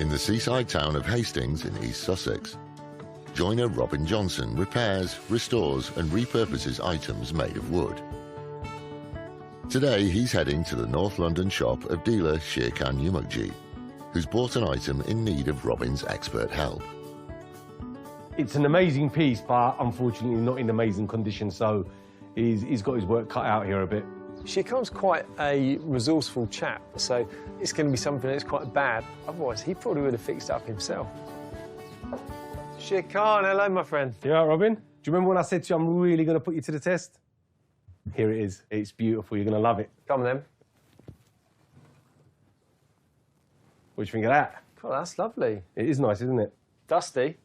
In the seaside town of Hastings in East Sussex, joiner Robin Johnson repairs, restores and repurposes items made of wood. Today he's heading to the North London shop of dealer Sherkan Yumukji, who's bought an item in need of Robin's expert help. It's an amazing piece, but unfortunately not in amazing condition, so he's got his work cut out here a bit. Sherkan's quite a resourceful chap, so it's going to be something that's quite bad. Otherwise, he probably would have fixed it up himself. Sherkan, hello, my friend. You all right, Robin? Do you remember when I said to you I'm really going to put you to the test? Here it is. It's beautiful. You're going to love it. Come on, then. What do you think of that? God, that's lovely. It is nice, isn't it? Dusty.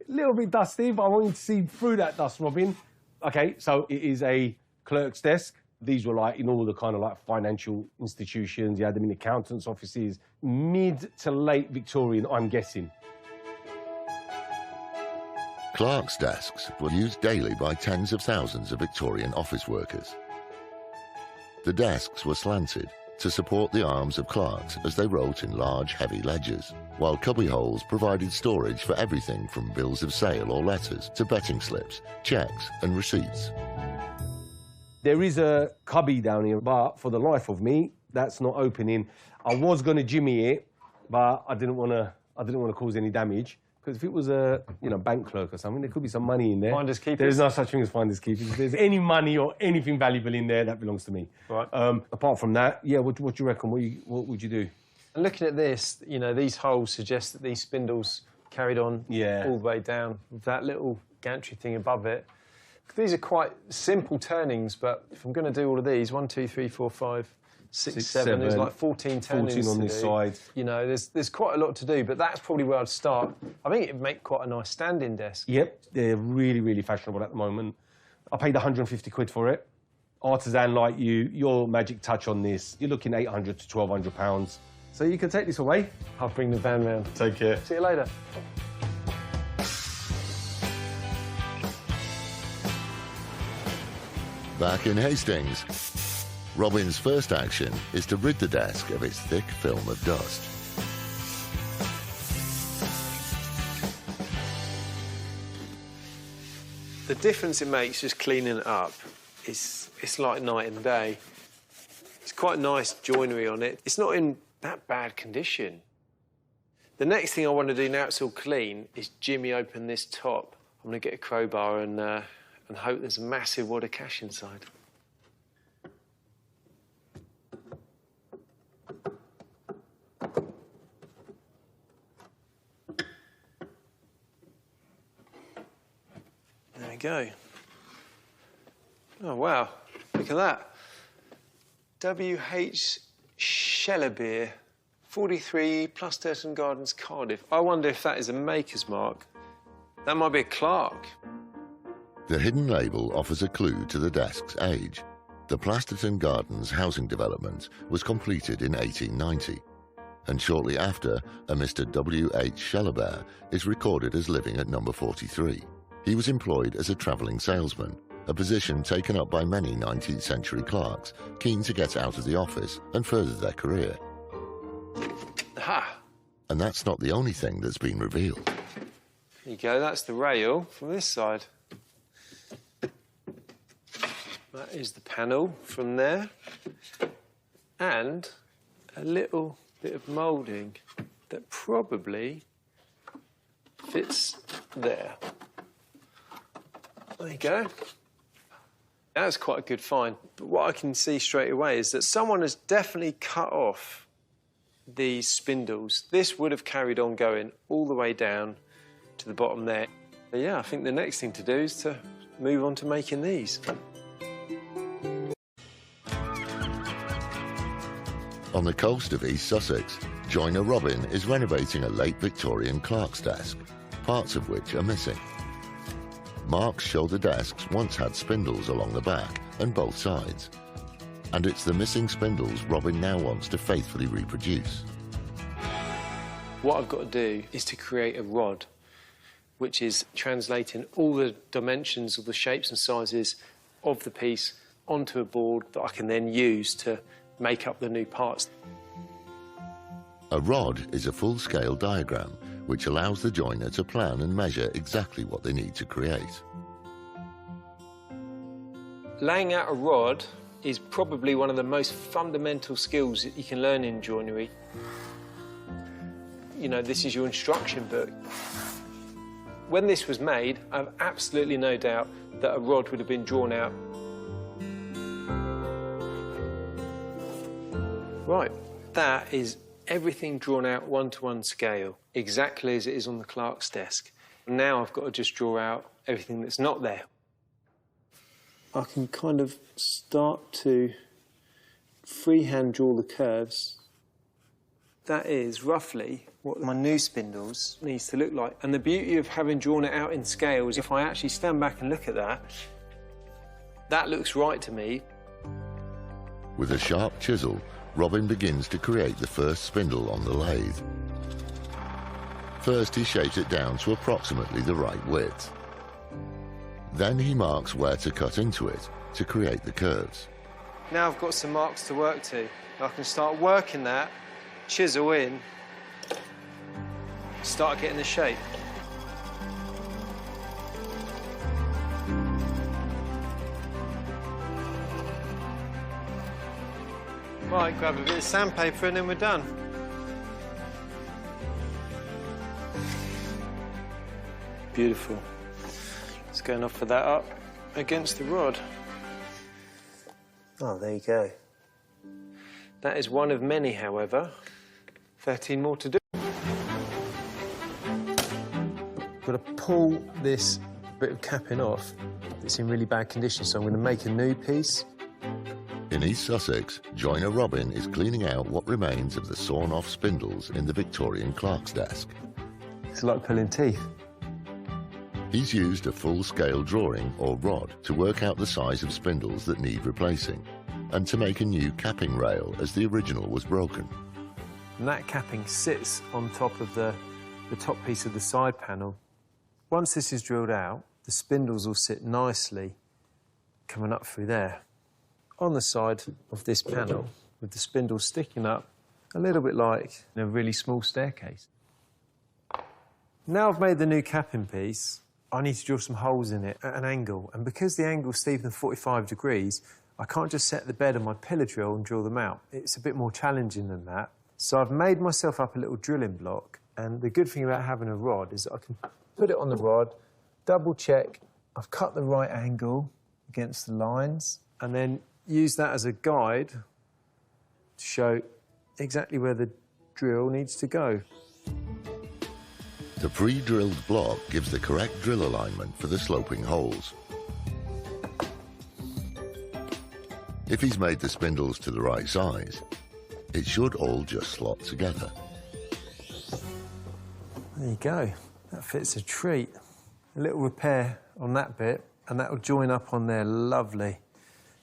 A little bit dusty, but I want you to see through that dust, Robin. OK, so it is a clerk's desk. These were like in all the kind of like financial institutions. You had them in accountants' offices. Mid to late Victorian, I'm guessing. Clerks' desks were used daily by tens of thousands of Victorian office workers. The desks were slanted to support the arms of clerks as they wrote in large, heavy ledgers, while cubbyholes provided storage for everything from bills of sale or letters to betting slips, cheques and receipts. There is a cubby down here, but for the life of me, that's not opening. I was going to jimmy it, but I didn't want to cause any damage. Because if it was a, bank clerk or something, there could be some money in there. Finders keepers? There's no such thing as finders keepers. If there's any money or anything valuable in there, that belongs to me. Right. Apart from that, yeah, what do you reckon? What would you do? And looking at this, these holes suggest that these spindles carried on all the way down with that little gantry thing above it. These are quite simple turnings, but if I'm going to do all of these, 1, 2, 3, 4, 5, 6, 7, there's like 14 turnings 14 on this side. There's quite a lot to do, but that's probably where I'd start. I think it'd make quite a nice standing desk. Yep, they're really, really fashionable at the moment. I paid 150 quid for it. Artisan like you, your magic touch on this, you're looking 800 to 1,200 pounds. So you can take this away. I'll bring the van round. Take care. See you later. Back in Hastings, Robin's first action is to rid the desk of its thick film of dust. The difference it makes just cleaning it up it's like night and day. It's quite nice joinery on it. It's not in that bad condition. The next thing I want to do now it's all clean is jimmy open this top. I'm going to get a crowbar and hope there's a massive wad of cash inside. There we go. Oh, wow. Look at that. W.H. 43 Plusturton Gardens, Cardiff. I wonder if that is a maker's mark. That might be a Clark. The hidden label offers a clue to the desk's age. The Plusturton Gardens housing development was completed in 1890, and shortly after, a Mr. W.H. Shellabere is recorded as living at number 43. He was employed as a travelling salesman, a position taken up by many 19th century clerks keen to get out of the office and further their career. Aha! And that's not the only thing that's been revealed. There you go, that's the rail from this side. That is the panel from there. And a little bit of moulding that probably fits there. There you go. That's quite a good find. But what I can see straight away is that someone has definitely cut off these spindles. This would have carried on going all the way down to the bottom there. But yeah, I think the next thing to do is to move on to making these. On the coast of East Sussex, joiner Robin is renovating a late Victorian clerk's desk, parts of which are missing. Marks show the desks once had spindles along the back and both sides. And it's the missing spindles Robin now wants to faithfully reproduce. What I've got to do is to create a rod, which is translating all the dimensions of the shapes and sizes of the piece onto a board that I can then use to make up the new parts. A rod is a full-scale diagram which allows the joiner to plan and measure exactly what they need to create. Laying out a rod is probably one of the most fundamental skills that you can learn in joinery. You know, this is your instruction book. When this was made, I have absolutely no doubt that a rod would have been drawn out. Right, that is everything drawn out one-to-one scale, exactly as it is on the clerk's desk. Now I've got to just draw out everything that's not there. I can kind of start to freehand draw the curves. That is roughly what my new spindles needs to look like. And the beauty of having drawn it out in scale is if I actually stand back and look at that, that looks right to me. With a sharp chisel, Robin begins to create the first spindle on the lathe. First, he shapes it down to approximately the right width. Then he marks where to cut into it to create the curves. Now I've got some marks to work to. I can start working that, chisel in, start getting the shape. Right, grab a bit of sandpaper and then we're done. Beautiful. Just going off for that up against the rod. Oh, there you go. That is one of many, however. 13 more to do. Got to pull this bit of capping off. It's in really bad condition, so I'm going to make a new piece. In East Sussex, joiner Robin is cleaning out what remains of the sawn-off spindles in the Victorian clerk's desk. It's like pulling teeth. He's used a full-scale drawing or rod to work out the size of spindles that need replacing and to make a new capping rail as the original was broken. And that capping sits on top of the top piece of the side panel. Once this is drilled out, the spindles will sit nicely coming up through there on the side of this panel with the spindles sticking up a little bit like in a really small staircase. Now I've made the new capping piece, I need to drill some holes in it at an angle, and because the angle's steeper than 45 degrees, I can't just set the bed on my pillar drill and drill them out. It's a bit more challenging than that. So I've made myself up a little drilling block, and the good thing about having a rod is that I can put it on the rod, double check, I've cut the right angle against the lines, and then use that as a guide to show exactly where the drill needs to go. The pre-drilled block gives the correct drill alignment for the sloping holes. If he's made the spindles to the right size, it should all just slot together. There you go. That fits a treat. A little repair on that bit, and that will join up on there lovely.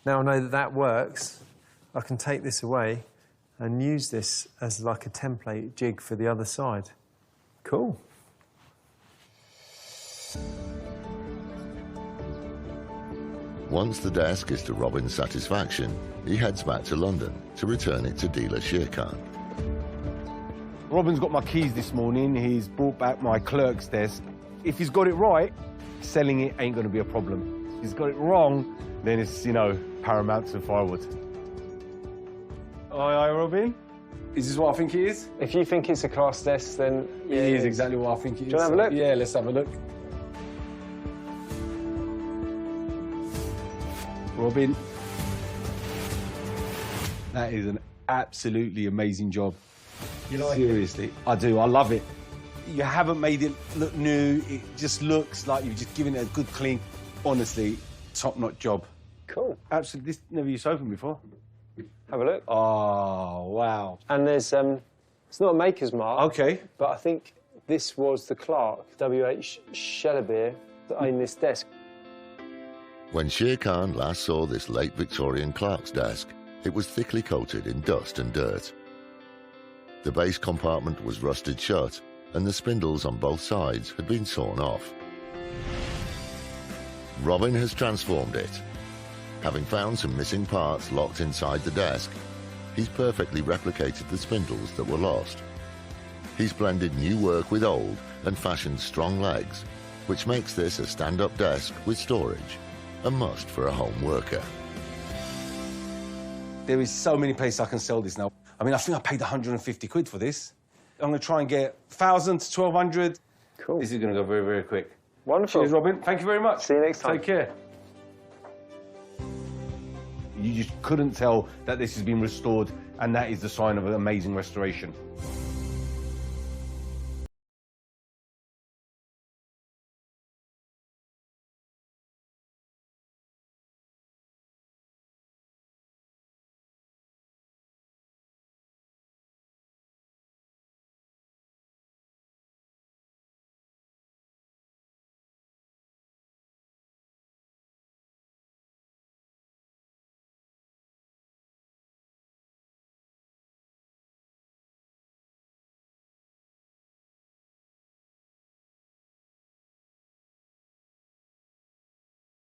Now I know that that works, I can take this away and use this as like a template jig for the other side. Cool. Once the desk is to Robin's satisfaction, he heads back to London to return it to dealer Shere. Robin's got my keys this morning. He's brought back my clerk's desk. If he's got it right, selling it ain't going to be a problem. If he's got it wrong, then it's, you know, paramount to firewood. Aye, Robin? Is this what I think it is? If you think it's a class desk, then yeah, it is exactly what I think it is. Do you want to have a look? Yeah, let's have a look. Robin, that is an absolutely amazing job. You like Seriously, it? I do. I love it. You haven't made it look new. It just looks like you've just given it a good clean. Honestly, top-notch job. Cool. Absolutely. This never used to open before. Have a look. Oh, wow. And there's, it's not a maker's mark. OK. But I think this was the clerk, W.H. Shellbeer, that owned this desk. When Shere last saw this late Victorian clerk's desk, it was thickly coated in dust and dirt. The base compartment was rusted shut, and the spindles on both sides had been sawn off. Robin has transformed it. Having found some missing parts locked inside the desk, he's perfectly replicated the spindles that were lost He's blended new work with old and fashioned strong legs, which makes this a stand-up desk with storage, a must for a home worker. There is so many places I can sell this now. I mean, I think I paid 150 quid for this. I'm going to try and get 1,000 to 1,200. Cool. This is going to go very, very quick. Wonderful. Cheers, Robin. Thank you very much. See you next time. Take care. You just couldn't tell that this has been restored, and that is the sign of an amazing restoration.